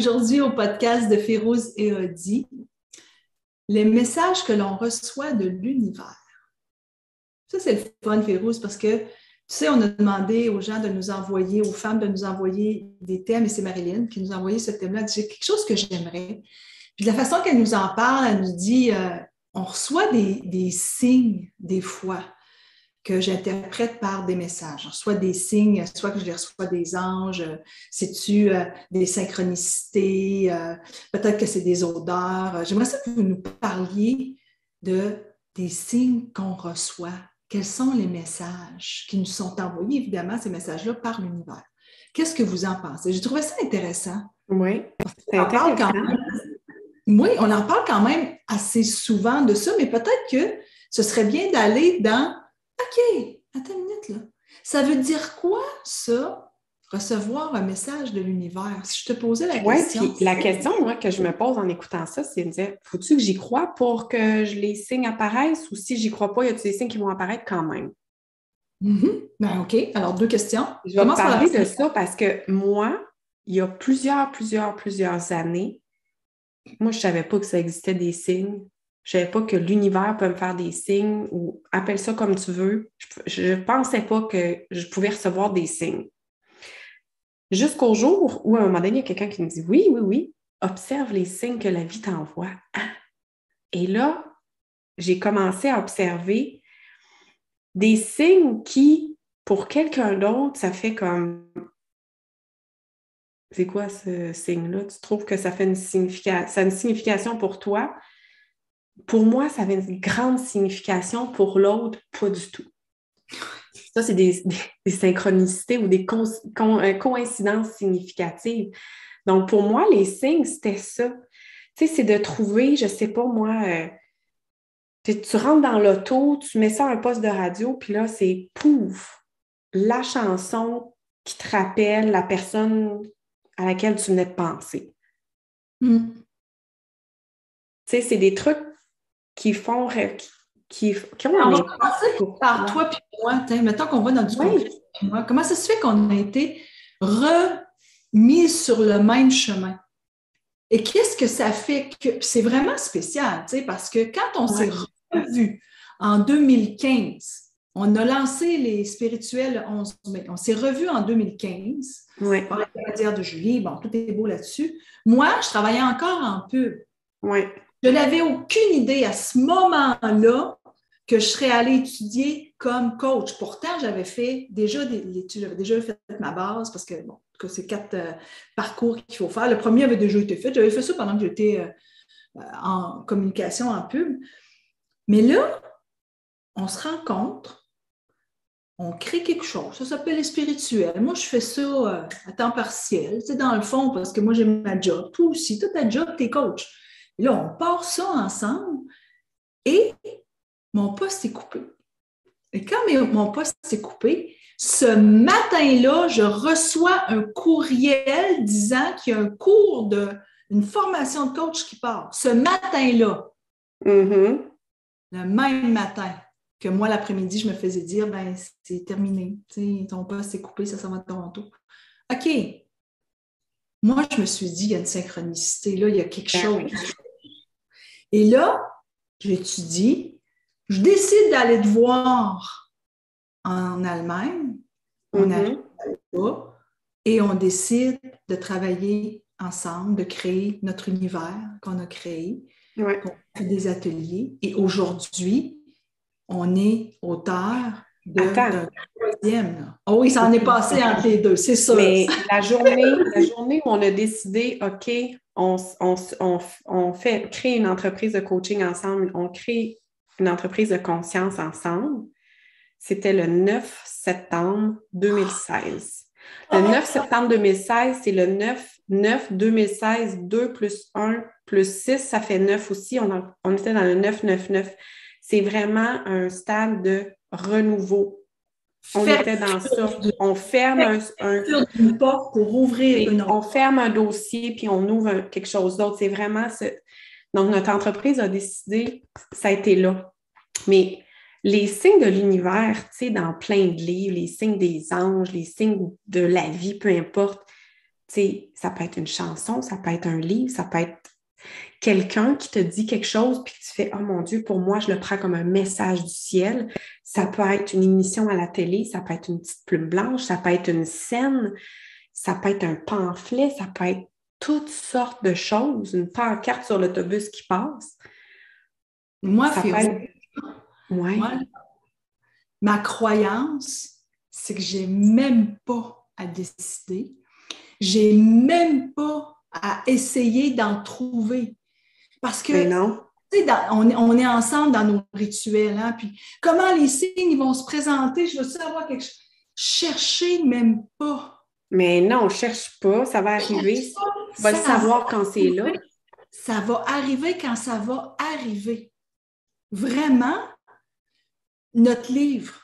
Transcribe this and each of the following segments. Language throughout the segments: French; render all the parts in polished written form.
aujourd'hui au podcast de Férouz et Odi, les messages que l'on reçoit de l'univers. Ça, c'est le fun, Férouz, parce que, tu sais, on a demandé aux gens de nous envoyer, aux femmes de nous envoyer des thèmes, et c'est Marilyn qui nous a envoyé ce thème-là. Elle dit, j'ai quelque chose que j'aimerais. Puis de la façon qu'elle nous en parle, elle nous dit, on reçoit des signes, des fois, que j'interprète par des messages. Je reçois des signes, soit que je les reçois des anges, c'est-tu des synchronicités, peut-être que c'est des odeurs. J'aimerais ça que vous nous parliez des signes qu'on reçoit. Quels sont les messages qui nous sont envoyés, évidemment, ces messages-là, par l'univers? Qu'est-ce que vous en pensez? J'ai trouvé ça intéressant. Oui, c'est intéressant. Oui, on en parle quand même assez souvent de ça, mais peut-être que ce serait bien d'aller dans OK, attends une minute, là. Ça veut dire quoi, ça, recevoir un message de l'univers? Si je te posais la question. Oui, puis la question, moi, que je me pose en écoutant ça, c'est de me dire, faut-tu que j'y croie pour que les signes apparaissent ou si j'y crois pas, y a des signes qui vont apparaître quand même? Ben, OK, alors 2 questions. Je vais parler de ça parce que moi, il y a plusieurs années, moi, je savais pas que ça existait des signes. Je savais pas que l'univers peut me faire des signes ou appelle ça comme tu veux. Je pensais pas que je pouvais recevoir des signes. Jusqu'au jour où, à un moment donné, il y a quelqu'un qui me dit, oui, observe les signes que la vie t'envoie. Et là, j'ai commencé à observer des signes qui, pour quelqu'un d'autre, ça fait comme... C'est quoi ce signe-là? Tu trouves que ça fait ça a une signification pour toi? Pour moi, ça avait une grande signification. Pour l'autre, pas du tout. Ça, c'est des synchronicités ou des coïncidences significatives. Donc, pour moi, les signes, c'était ça. Tu sais, c'est de trouver, je sais pas moi, tu rentres dans l'auto, tu mets ça à un poste de radio, puis là, c'est pouf, la chanson qui te rappelle la personne à laquelle tu venais de penser. Tu sais, c'est des trucs qui font... qui ont on va commencer par toi puis moi. Mettons qu'on va dans du concret. Comment ça se fait qu'on a été remis sur le même chemin? Et qu'est-ce que ça fait que... C'est vraiment spécial, parce que quand on s'est revu en 2015, on a lancé les spirituels le 11 mai. On s'est revu en 2015 par l'intermédiaire de Julie. Bon, tout est beau là-dessus. Moi, je travaillais encore en pub. Je n'avais aucune idée à ce moment-là que je serais allée étudier comme coach. Pourtant, j'avais fait déjà l'étude, j'avais déjà fait ma base parce que, bon, c'est 4 parcours qu'il faut faire. Le premier avait déjà été fait. J'avais fait ça pendant que j'étais en communication, en pub. Mais là, on se rencontre, on crée quelque chose. Ça s'appelle les spirituels. Moi, je fais ça à temps partiel, dans le fond, parce que moi, j'ai ma job. Toi aussi, tu as ta job, tu es coach. Et là, on part ça ensemble et mon poste est coupé. Et quand mon poste est coupé, ce matin-là, je reçois un courriel disant qu'il y a un cours une formation de coach qui part. Ce matin-là, le même matin que moi, l'après-midi, je me faisais dire, ben c'est terminé. Ton poste est coupé, ça s'en va à Toronto. OK. Moi, je me suis dit, il y a une synchronicité, là, il y a quelque chose. Et là, j'étudie. Je décide d'aller te voir en Allemagne. On arrive là et on décide de travailler ensemble, de créer notre univers qu'on a créé. On fait des ateliers. Et aujourd'hui, on est auteur d'un troisième. Oh oui, ça en est passé entre les deux, c'est sûr. Mais la journée où on a décidé, OK, on crée une entreprise de coaching ensemble, on crée une entreprise de conscience ensemble, c'était le 9 septembre 2016. Le 9 septembre 2016, c'est le 9 2016, 2 plus 1 plus 6, ça fait 9 aussi. On était dans le 9-9-9. C'est vraiment un stade de renouveau. On était dans ça. On ferme une porte pour ouvrir une autre. On ferme un dossier puis on ouvre quelque chose d'autre. C'est vraiment ça. Donc, notre entreprise a décidé, ça a été là. Mais les signes de l'univers, tu sais, dans plein de livres, les signes des anges, les signes de la vie, peu importe, sais, ça peut être une chanson, ça peut être un livre, ça peut être quelqu'un qui te dit quelque chose puis que tu fais « Oh mon Dieu, pour moi, je le prends comme un message du ciel. » Ça peut être une émission à la télé, ça peut être une petite plume blanche, ça peut être une scène, ça peut être un pamphlet, ça peut être toutes sortes de choses, une pancarte sur l'autobus qui passe. Moi, Ça peut être... Ouais. moi, ma croyance, c'est que j'ai même pas à décider. J'ai même pas à essayer d'en trouver. Parce que, Mais non. tu sais, on est ensemble dans nos rituels, hein, puis comment les signes ils vont se présenter, je veux savoir quelque chose. Cherchez même pas. Mais non, on ne cherche pas, ça va arriver. Tu vas le savoir quand c'est là. Ça va arriver quand ça va arriver. Vraiment, notre livre,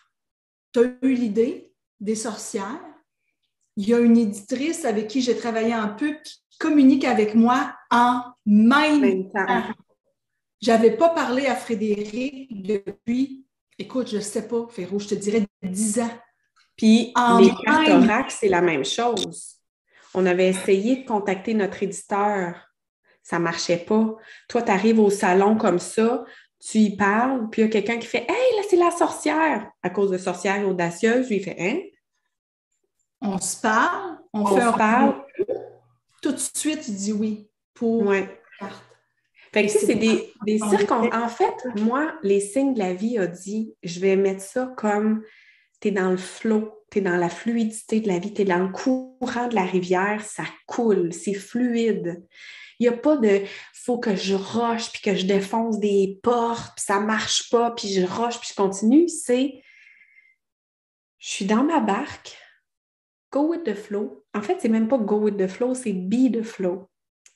tu as eu l'idée des sorcières. Il y a une éditrice avec qui j'ai travaillé un peu qui communique avec moi en même temps. Je n'avais pas parlé à Frédéric depuis, écoute, je ne sais pas, Féro, je te dirais 10 ans. Puis les cartes oracle, c'est la même chose. On avait essayé de contacter notre éditeur. Ça ne marchait pas. Toi, tu arrives au salon comme ça, tu y parles, puis il y a quelqu'un qui fait « Hey, là, c'est la sorcière! » À cause de sorcière audacieuse, lui, il fait « Hein? » On se parle, on fait un parle. Tout de suite, il dit oui pour la carte. Fait que c'est des circonstances. En fait, moi, les signes de la vie a dit, je vais mettre ça comme tu es dans le flot, tu es dans la fluidité de la vie, tu es dans le courant de la rivière, ça coule, c'est fluide. Il n'y a pas de faut que je rush puis que je défonce des portes, puis ça ne marche pas, puis je rush puis je continue. C'est je suis dans ma barque, go with the flow. En fait, c'est même pas go with the flow, c'est be the flow.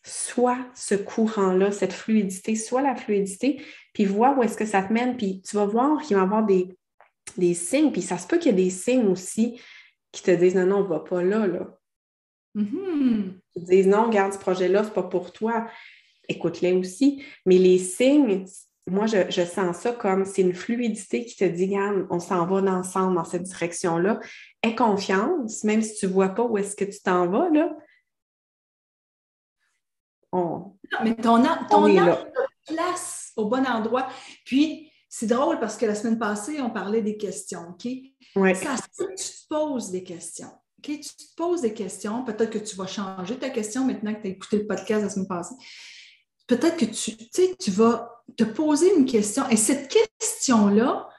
Soit ce courant-là, cette fluidité, soit la fluidité, puis vois où est-ce que ça te mène, puis tu vas voir qu'il va y avoir des signes, puis ça se peut qu'il y ait des signes aussi qui te disent « Non, non, on ne va pas là, là. » Mm-hmm. Ils te disent « Non, regarde, ce projet-là, ce n'est pas pour toi. » Écoute-les aussi. Mais les signes, moi, je sens ça comme c'est une fluidité qui te dit « Regarde, on s'en va ensemble dans cette direction-là. Aie confiance, même si tu ne vois pas où est-ce que tu t'en vas, là. » Non, mais ton âme te place au bon endroit. Puis, c'est drôle parce que la semaine passée, on parlait des questions, OK? Ouais. Ça se peut que tu te poses des questions. OK? Tu te poses des questions. Peut-être que tu vas changer ta question maintenant que tu as écouté le podcast la semaine passée. Peut-être que tu vas te poser une question. Et cette question-là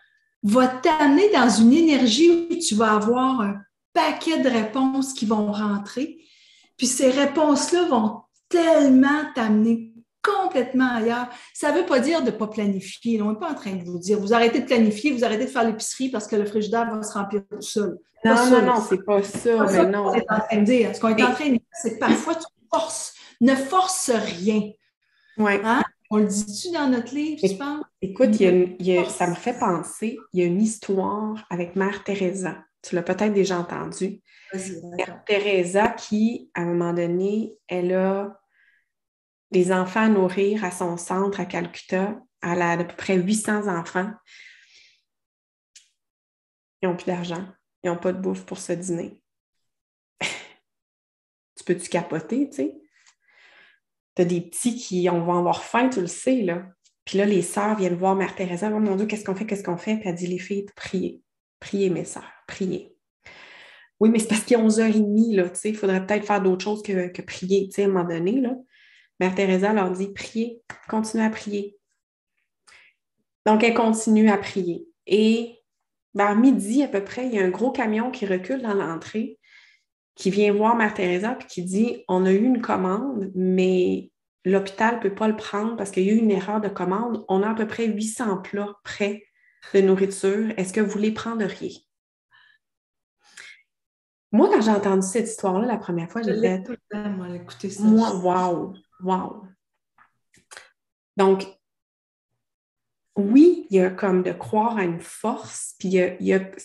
va t'amener dans une énergie où tu vas avoir un paquet de réponses qui vont rentrer. Puis ces réponses-là vont tellement t'amener complètement ailleurs. Ça ne veut pas dire de ne pas planifier. On n'est pas en train de vous dire, vous arrêtez de planifier, vous arrêtez de faire l'épicerie parce que le frigidaire va se remplir tout seul. Non, c'est pas ça. C'est pas ça qu'on est en train de dire. Ce qu'on est en train de dire, c'est que parfois, tu ne forces rien. Oui. Hein? On le dit-tu dans notre livre, tu penses? Écoute, ça me fait penser, il y a une histoire avec Mère Teresa. Tu l'as peut-être déjà entendu. Mère Teresa qui, à un moment donné, elle a des enfants à nourrir à son centre à Calcutta. Elle a à peu près 800 enfants. Ils n'ont plus d'argent. Ils n'ont pas de bouffe pour ce dîner. Tu peux-tu capoter, tu sais? Tu as des petits qui vont avoir faim, tu le sais, là. Puis là, les sœurs viennent voir Mère Teresa. Oh mon Dieu, qu'est-ce qu'on fait? Puis elle dit, les filles, priez. Priez, mes sœurs, priez. Oui, mais c'est parce qu'il est 11h30, là, tu sais. Il faudrait peut-être faire d'autres choses que prier, tu sais, à un moment donné, là. Mère Teresa leur dit, priez, continuez à prier. Donc, elle continue à prier. Et vers midi, à peu près, il y a un gros camion qui recule dans l'entrée, qui vient voir Mère Teresa et qui dit « On a eu une commande, mais l'hôpital ne peut pas le prendre parce qu'il y a eu une erreur de commande. On a à peu près 800 plats prêts de nourriture. Est-ce que vous les prendriez? » Moi, quand j'ai entendu cette histoire-là la première fois, j'ai fait « Moi, wow! » Donc, oui, il y a comme de croire à une force, puis tu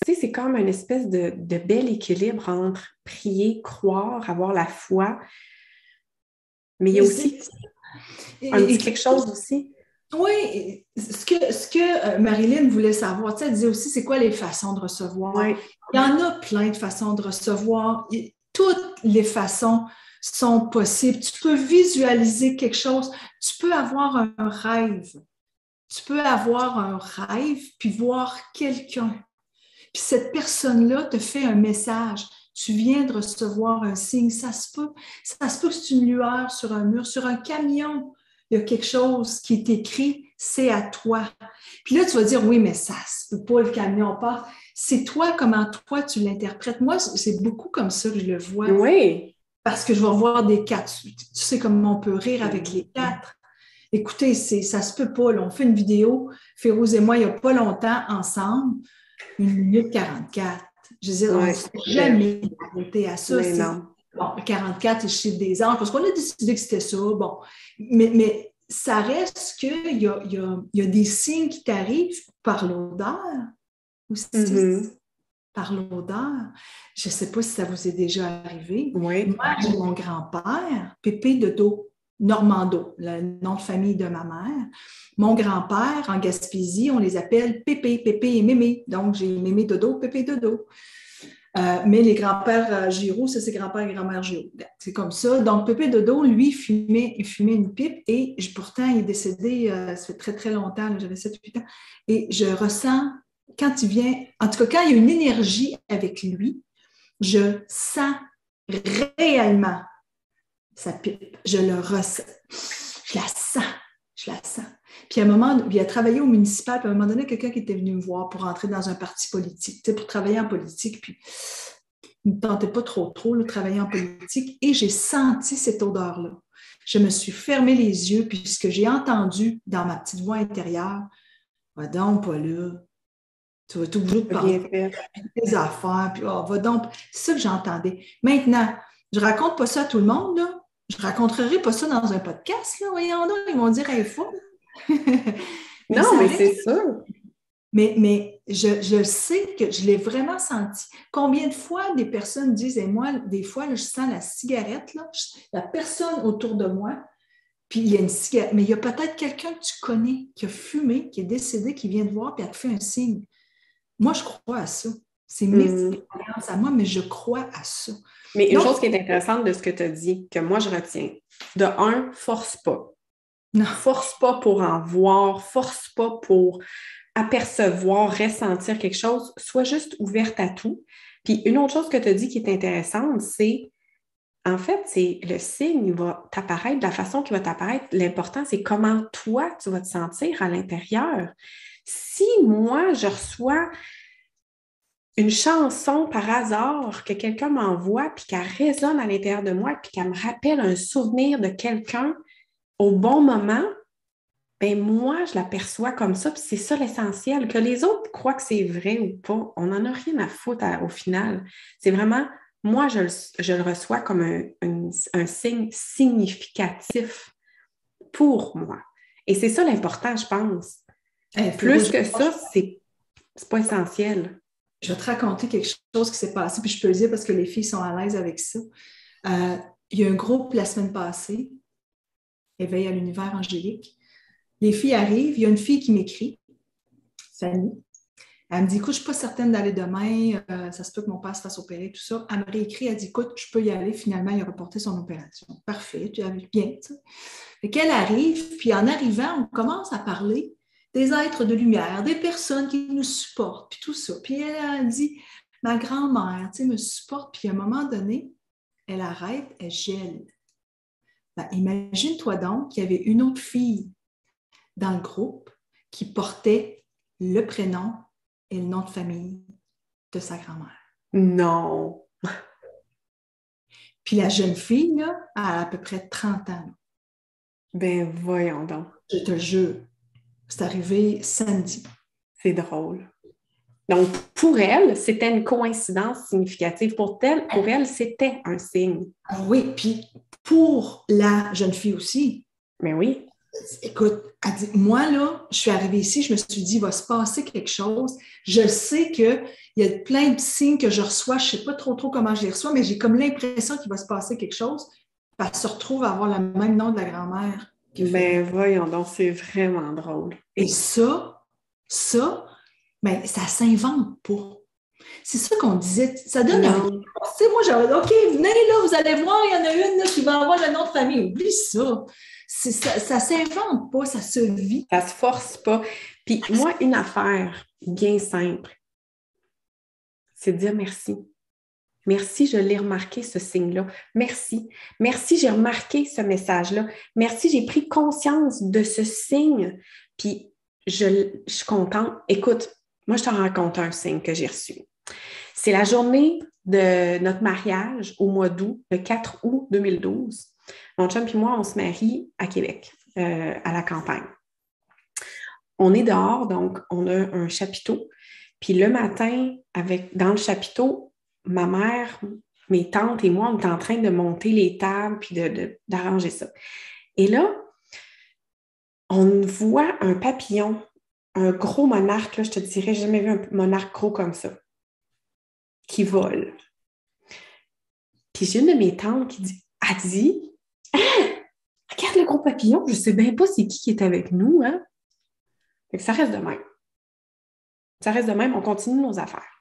sais, c'est comme une espèce de bel équilibre entre prier, croire, avoir la foi, mais il y a aussi un petit quelque chose aussi. Oui, ce que Marilyn voulait savoir, tu sais, elle disait aussi, c'est quoi les façons de recevoir? Oui. Il y en a plein de façons de recevoir. Toutes les façons sont possibles. Tu peux visualiser quelque chose. Tu peux avoir un rêve. Tu peux avoir un rêve puis voir quelqu'un. Puis cette personne-là te fait un message. Tu viens de recevoir un signe. Ça se peut. Ça se peut que c'est une lueur sur un mur, sur un camion. Il y a quelque chose qui est écrit, c'est à toi. Puis là, tu vas dire, oui, mais ça se peut pas, le camion part. C'est toi, comment toi tu l'interprètes. Moi, c'est beaucoup comme ça que je le vois. Oui. Parce que je vais revoir des quatre. Tu sais comment on peut rire avec les quatre. Écoutez, ça se peut pas. Là. On fait une vidéo, Férouz et moi, il n'y a pas longtemps, ensemble, 1 minute 44. Je veux dire, on ne s'est jamais arrêté à ça. Bon, 44, c'est le chiffre des anges, parce qu'on a décidé que c'était ça. Bon, mais ça reste qu'il y a des signes qui t'arrivent par l'odeur aussi. Mm-hmm. Par l'odeur. Je ne sais pas si ça vous est déjà arrivé. Oui. Moi, j'ai mon grand-père, Pépé de Dos, Normando, le nom de famille de ma mère. Mon grand-père, en Gaspésie, on les appelle Pépé, Pépé et Mémé. Donc, j'ai Mémé Dodo, Pépé Dodo. Mais les grands-pères Giraud, ça, c'est grand-père et grand-mère Giraud. C'est comme ça. Donc, Pépé Dodo, lui, il fumait une pipe et pourtant, il est décédé, ça fait très, très longtemps, là, j'avais 7-8 ans. Et je ressens, quand il vient, en tout cas, quand il y a une énergie avec lui, je sens réellement sa pipe. Je le ressens. Je la sens. Puis à un moment, il a travaillé au municipal, puis à un moment donné, quelqu'un qui était venu me voir pour entrer dans un parti politique, tu sais, pour travailler en politique, puis il ne me tentait pas trop de travailler en politique, et j'ai senti cette odeur-là. Je me suis fermé les yeux, puis ce que j'ai entendu dans ma petite voix intérieure, va donc pas là, tu vas être obligé de parler de tes affaires, puis va donc, c'est ça que j'entendais. Maintenant, je raconte pas ça à tout le monde, là. Je raconterai pas ça dans un podcast, là, voyons donc, ils vont dire info. Non, mais c'est sûr. Mais je sais que je l'ai vraiment senti. Combien de fois des personnes disent, et moi, des fois, là, je sens la cigarette, là, il n'y a personne autour de moi, puis il y a une cigarette, mais il y a peut-être quelqu'un que tu connais qui a fumé, qui est décédé, qui vient te voir, puis elle te fait un signe. Moi, je crois à ça. C'est mes expériences à moi, mais je crois à ça. Mais une chose qui est intéressante de ce que tu as dit, que moi, je retiens, de un, force pas. Non. Force pas pour en voir, force pas pour apercevoir, ressentir quelque chose, sois juste ouverte à tout. Puis une autre chose que tu as dit qui est intéressante, c'est, en fait, c'est le signe va t'apparaître de la façon qu'il va t'apparaître. L'important, c'est comment toi, tu vas te sentir à l'intérieur. Si moi, je reçois une chanson par hasard que quelqu'un m'envoie, puis qu'elle résonne à l'intérieur de moi, puis qu'elle me rappelle un souvenir de quelqu'un au bon moment, ben moi, je la perçois comme ça, puis c'est ça l'essentiel. Que les autres croient que c'est vrai ou pas, on n'en a rien à foutre au final. C'est vraiment, moi, je le reçois comme un signe significatif pour moi. Et c'est ça l'important, je pense. Plus que ça, c'est pas essentiel. Je vais te raconter quelque chose qui s'est passé, puis je peux le dire parce que les filles sont à l'aise avec ça. Il y a un groupe la semaine passée, Éveil à l'univers angélique. Les filles arrivent, il y a une fille qui m'écrit, Fanny. Elle me dit, écoute, je ne suis pas certaine d'aller demain, ça se peut que mon père se fasse opérer, tout ça. Elle me réécrit, elle dit, écoute, je peux y aller. Finalement, il a reporté son opération. Parfait, tu as vu bien, tu sais. Fait qu'elle arrive, puis en arrivant, on commence à parler des êtres de lumière, des personnes qui nous supportent, puis tout ça. Puis elle dit, ma grand-mère, tu sais, me supporte, puis à un moment donné, elle arrête, elle gèle. Ben, imagine-toi donc qu'il y avait une autre fille dans le groupe qui portait le prénom et le nom de famille de sa grand-mère. Non! Puis la jeune fille, là, a à peu près 30 ans. Ben voyons donc. Je te jure, c'est arrivé samedi. C'est drôle. Donc, pour elle, c'était une coïncidence significative. Pour elle, c'était un signe. Oui, puis pour la jeune fille aussi. Mais oui. Écoute, elle dit, moi, là, je suis arrivée ici, je me suis dit, il va se passer quelque chose. Je sais qu'il y a plein de signes que je reçois, je ne sais pas trop comment je les reçois, mais j'ai comme l'impression qu'il va se passer quelque chose. Elle se retrouve à avoir le même nom de la grand-mère. Ben voyons donc, c'est vraiment drôle. Et ça, ben, ça ne s'invente pas. C'est ça qu'on disait. Ça donne Non. envie. Tu sais, moi, j'avais dit, OK, venez là, vous allez voir, il y en a une là, qui va avoir le nom de famille. Oublie ça. Ça s'invente pas, ça se vit. Ça se force pas. Puis moi, une affaire bien simple, c'est de dire merci. Merci, je l'ai remarqué, ce signe-là. Merci. Merci, j'ai remarqué ce message-là. Merci, j'ai pris conscience de ce signe. Puis, je suis contente. Écoute, moi, je te raconte un signe que j'ai reçu. C'est la journée de notre mariage au mois d'août, le 4 août 2012. Mon chum et moi, on se marie à Québec, à la campagne. On est dehors, donc on a un chapiteau. Puis le matin, dans le chapiteau, ma mère, mes tantes et moi, on est en train de monter les tables puis d'arranger ça. Et là, on voit un papillon, un gros monarque, là, je te dirais, j'ai jamais vu un monarque gros comme ça, qui vole. Puis j'ai une de mes tantes qui dit, « regarde le gros papillon, je sais bien pas c'est qui est avec nous, hein? » Fait que ça reste de même. Ça reste de même, on continue nos affaires.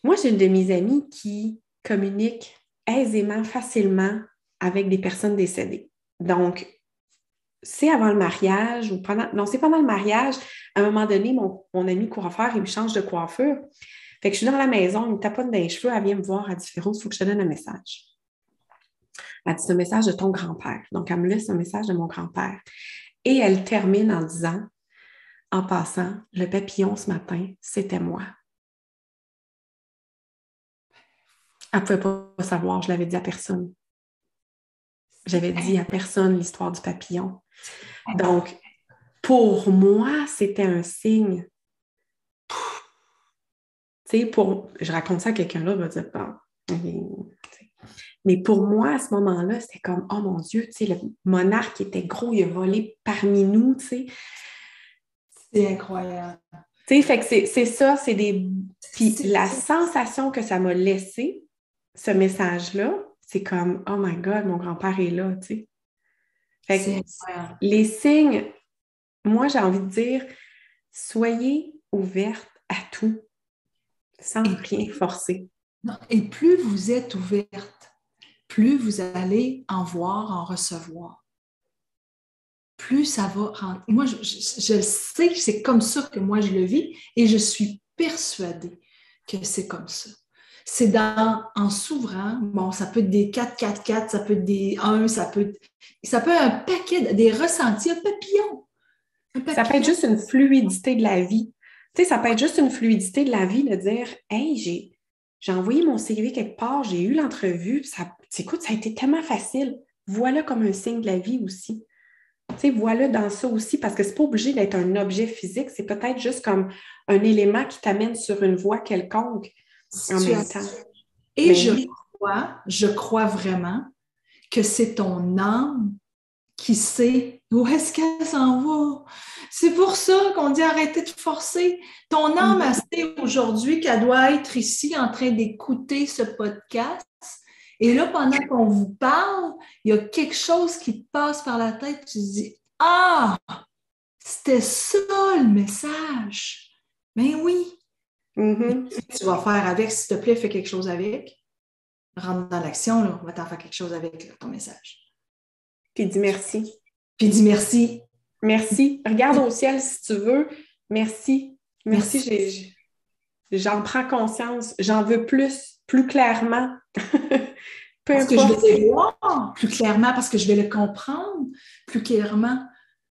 Moi, j'ai une de mes amies qui communique aisément, facilement avec des personnes décédées. Donc, c'est avant le mariage ou c'est pendant le mariage. À un moment donné, mon ami coiffeur, il me change de coiffure. Fait que je suis dans la maison, il me taponne dans les cheveux, elle vient me voir, elle dit « Féroce, il faut que je te donne un message. » Elle dit « C'est un message de ton grand-père. » Donc, elle me laisse un message de mon grand-père. Et elle termine en disant « En passant, le papillon ce matin, c'était moi. » Elle ne pouvait pas savoir, je l'avais dit à personne. J'avais dit à personne l'histoire du papillon. Donc, pour moi, c'était un signe. Tu sais, je raconte ça à quelqu'un d'autre, il va dire, bon, mais pour moi, à ce moment-là, c'était comme, oh mon Dieu, tu sais, le monarque était gros, il a volé parmi nous, tu sais. C'est incroyable. Tu sais, fait que c'est ça, c'est des... Puis la sensation que ça m'a laissé, ce message-là, c'est comme, oh my God, mon grand-père est là, tu sais. Fait que les signes, moi, j'ai envie de dire, soyez ouverte à tout, sans rien forcer. Non, et plus vous êtes ouverte, plus vous allez en voir, en recevoir. Plus ça va rentrer. Moi, je sais que c'est comme ça que moi, je le vis et je suis persuadée que c'est comme ça. C'est en s'ouvrant, bon, ça peut être des 4, 4, 4, ça peut être des 1, ça peut être un paquet, des ressentis, un papillon. Ça peut être juste une fluidité de la vie. Tu sais, ça peut être juste une fluidité de la vie de dire « Hey, j'ai envoyé mon CV quelque part, j'ai eu l'entrevue, écoute, ça a été tellement facile. » Voilà comme un signe de la vie aussi. Tu sais, voilà dans ça aussi, parce que c'est pas obligé d'être un objet physique, c'est peut-être juste comme un élément qui t'amène sur une voie quelconque en même temps. Et mais... je crois vraiment que c'est ton âme qui sait où est-ce qu'elle s'en va. C'est pour ça qu'on dit arrêtez de forcer. Ton âme a sait aujourd'hui qu'elle doit être ici en train d'écouter ce podcast. Et là, pendant qu'on vous parle, il y a quelque chose qui te passe par la tête. Tu te dis « Ah, c'était ça le message. » Ben oui. Tu vas faire avec, s'il te plaît, fais quelque chose avec. Rentre dans l'action, là. On va t'en faire quelque chose avec là, ton message. Puis dis merci. Puis dis merci. Merci. Regarde au ciel si tu veux. Merci. Merci. J'en prends conscience. J'en veux plus clairement. Parce que je vais le voir plus clairement, parce que je vais le comprendre plus clairement,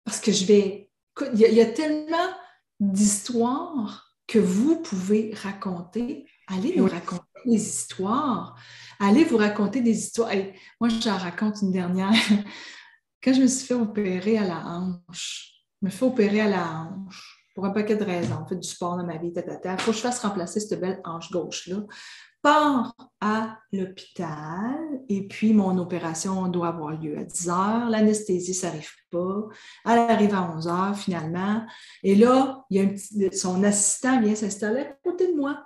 parce que je vais... Il y a tellement d'histoires que vous pouvez raconter. Allez nous raconter des histoires. Allez vous raconter des histoires. Hey, moi, j'en raconte une dernière. Quand je me suis fait opérer à la hanche, pour un paquet de raisons. J'ai fait du sport dans ma vie, il faut que je fasse remplacer cette belle hanche gauche-là. Pars à l'hôpital et puis mon opération doit avoir lieu à 10 heures. L'anesthésie, ça n'arrive pas. Elle arrive à 11 heures finalement. Et là, son assistant vient s'installer à côté de moi.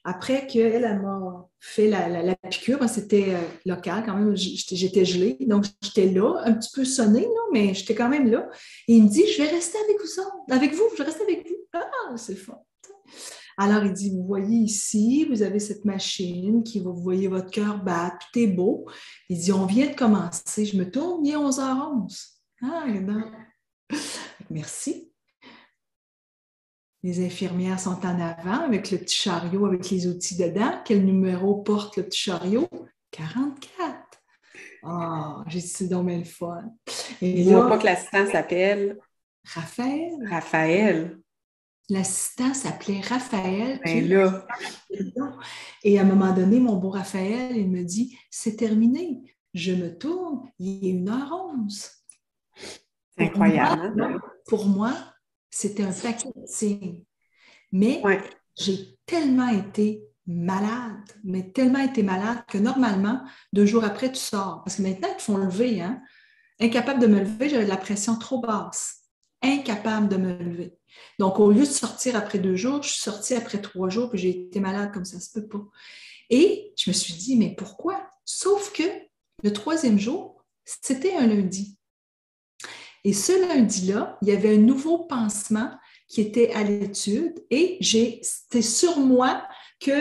Après qu'elle m'a fait la piqûre, c'était local quand même, j'étais gelée, donc j'étais là, un petit peu sonnée, là, mais j'étais quand même là. Et il me dit, je vais rester avec vous, je vais rester avec vous. Ah, c'est fun. Alors, il dit, vous voyez ici, vous avez cette machine vous voyez votre cœur battre, tout est beau. Il dit, on vient de commencer. Je me tourne, il est 11h11. Ah, non. Merci. Les infirmières sont en avant avec le petit chariot, avec les outils dedans. Quel numéro porte le petit chariot? 44. Ah, j'ai dit, c'est donc bien le fun. Et dis-moi là, pas que l'assistant s'appelle Raphaël. Raphaël. L'assistant s'appelait Raphaël. Ben là. Et à un moment donné, mon beau Raphaël, il me dit, c'est terminé. Je me tourne, il est 1h11. C'est incroyable. Pour moi, c'était un paquet de signes. Mais j'ai tellement été malade, mais tellement été malade que normalement, 2 jours après, tu sors. Parce que maintenant, ils te font lever. Hein? Incapable de me lever, j'avais de la pression trop basse. Incapable de me lever. Donc, au lieu de sortir après 2 jours, je suis sortie après 3 jours, puis j'ai été malade comme ça se peut pas. Et je me suis dit, mais pourquoi? Sauf que le 3e jour, c'était un lundi. Et ce lundi-là, il y avait un nouveau pansement qui était à l'étude et c'était sur moi que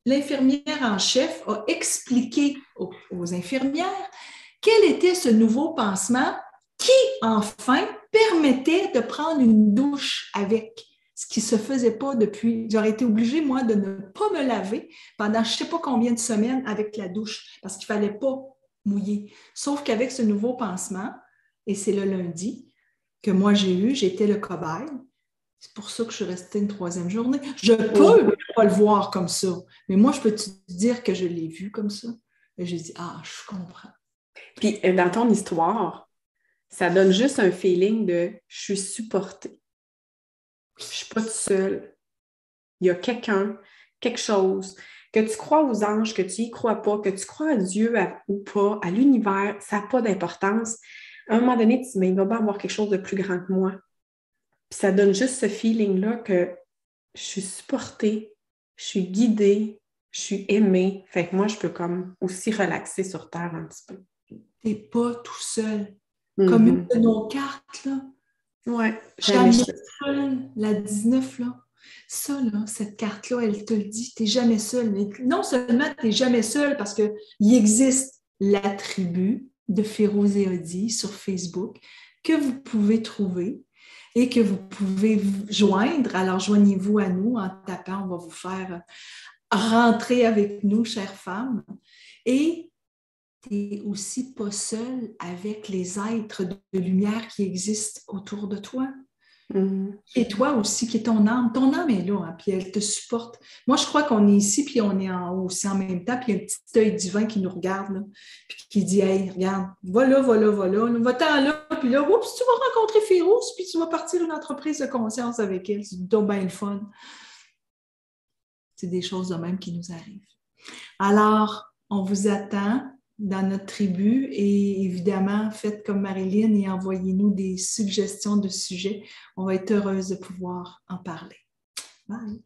l'infirmière en chef a expliqué aux infirmières quel était ce nouveau pansement qui, enfin, permettait de prendre une douche avec, ce qui ne se faisait pas depuis. J'aurais été obligée, moi, de ne pas me laver pendant je ne sais pas combien de semaines avec la douche parce qu'il ne fallait pas mouiller. Sauf qu'avec ce nouveau pansement, et c'est le lundi que moi j'étais le cobaye. C'est pour ça que je suis restée une 3e journée. Je peux pas le voir comme ça, mais moi, je peux te dire que je l'ai vu comme ça. Et j'ai dit, ah, je comprends. Puis, dans ton histoire, ça donne juste un feeling de « je suis supportée ». Je ne suis pas toute seule. Il y a quelqu'un, quelque chose. Que tu crois aux anges, que tu n'y crois pas, que tu crois à Dieu ou pas, à l'univers, ça n'a pas d'importance. À un moment donné, tu te dis, mais il va bien avoir quelque chose de plus grand que moi. Puis ça donne juste ce feeling-là que je suis supportée, je suis guidée, je suis aimée. Fait que moi, je peux comme aussi relaxer sur Terre un petit peu. Tu n'es pas tout seul. Comme une de nos cartes, là. Ouais. Jamais seul, la 19, là. Ça, là, cette carte-là, elle te le dit, tu n'es jamais seul. Mais non seulement tu n'es jamais seul parce qu'il existe la tribu de Féroz et Odi sur Facebook que vous pouvez trouver et que vous pouvez joindre. Alors, joignez-vous à nous en tapant. On va vous faire rentrer avec nous, chères femmes. Et tu n'es aussi pas seul avec les êtres de lumière qui existent autour de toi. Et toi aussi, qui est ton âme. Ton âme est là, hein, puis elle te supporte. Moi, je crois qu'on est ici, puis on est en haut aussi en même temps, puis il y a un petit œil divin qui nous regarde, là, puis qui dit, hey, regarde, va-t'en là, puis là, oups, tu vas rencontrer Féroz, puis tu vas partir une entreprise de conscience avec elle. C'est donc bien le fun. C'est des choses de même qui nous arrivent. Alors, on vous attend dans notre tribu et évidemment, faites comme Marilyn et envoyez-nous des suggestions de sujets. On va être heureuse de pouvoir en parler. Bye!